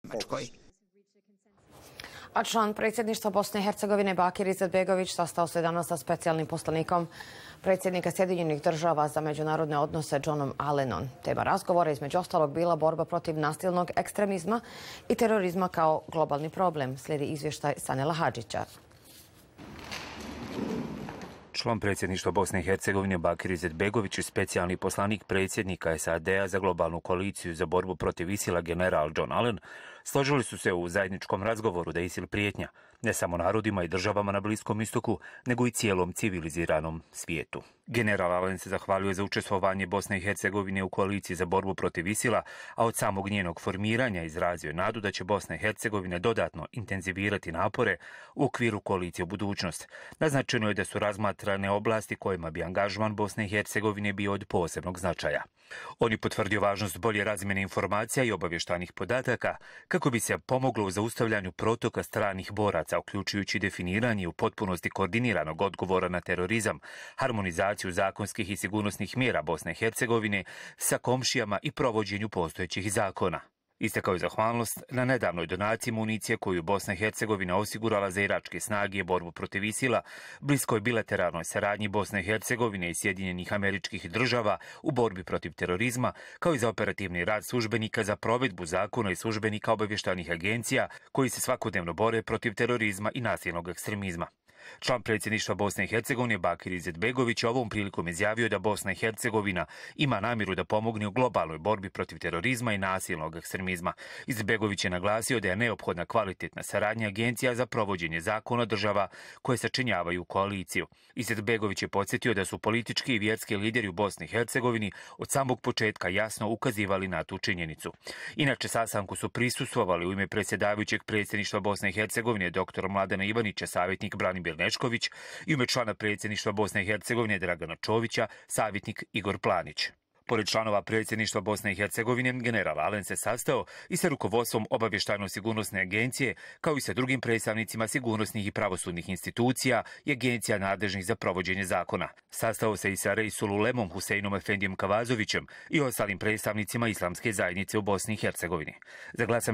Njemačkoj. A član predsjedništva Bosne i Hercegovine Bakir Izetbegović sastao se danas sa specijalnim poslanikom predsjednika Sjedinjenih država za međunarodne odnose Johnom Allenom. Tema razgovora između ostalog bila borba protiv nasilnog ekstremizma i terorizma kao globalni problem, slijedi izvještaj Sanela Hadžića. Član predsjedništva Bosne i Hercegovine Bakir Izetbegović i specijalni poslanik predsjednika SAD-a za globalnu koaliciju za borbu protiv ISIL-a general John Allen složili su se u zajedničkom razgovoru da je ISIL prijetnja ne samo narodima i državama na Bliskom istoku, nego i cijelom civiliziranom svijetu. General Allen se zahvalio za učestvovanje Bosne i Hercegovine u koaliciji za borbu protiv ISIL-a, a od samog njenog formiranja izrazio je nadu da će Bosna i Hercegovina dodatno intenzivirati napore u okviru koalicije u budućnost. Naznačeno je da su razmatrane oblasti kojima bi angažman Bosne i Hercegovine bio od posebnog značaja. On je potvrdio važnost bolje razmjene informacija i obavještajnih podataka kako bi se pomoglo u zaustavljanju protoka stranih boraca, uključujući definiranje u potpunosti koordiniranog odgovora na terorizam, harmonizaciju zakonskih i sigurnosnih mjera Bosne i Hercegovine sa komšijama i provođenju postojećih zakona. Istakao je zahvalnost na nedavnoj donaciji municije koju Bosna i Hercegovina osigurala za iračke snage i borbu protiv ISIL-a, bliskoj bilateralnoj saradnji Bosne i Hercegovine i Sjedinjenih Američkih Država u borbi protiv terorizma, kao i za operativni rad službenika za provedbu zakona i službenika obavještajnih agencija koji se svakodnevno bore protiv terorizma i nasilnog ekstremizma. Član predsjedništva Bosne i Hercegovine Bakir Izetbegović je ovom prilikom izjavio da Bosna i Hercegovina ima namjeru da pomogne u globalnoj borbi protiv terorizma i nasilnog ekstremizma. Izetbegović je naglasio da je neophodna kvalitetna saradnja agencija za provođenje zakona država koje sačinjavaju koaliciju. Izetbegović je podsjetio da su politički i vjerski lideri u Bosni i Hercegovini od samog početka jasno ukazivali na tu činjenicu. Inače, sastanku su prisustvovali u ime predsjedavajućeg predsjedništva Bosne i Hercegovine dr. Mladena Ivanića, savjetnik Branimir Nešković, i u ime člana predsjedništva Bosne i Hercegovine Dragana Čovića, savjetnik Igor Planić. Pored članova predsjedništva Bosne i Hercegovine, general Allen se sastao i sa rukovodstvom obavještajno-sigurnosne agencije, kao i sa drugim predstavnicima sigurnosnih i pravosudnih institucija i agencija nadležnih za provođenje zakona. Sastao se i sa Reisul Ulemom Huseinom Efendijem Kavazovićem i ostalim predstavnicima islamske zajednice u Bosni i Hercegovini. Za Glas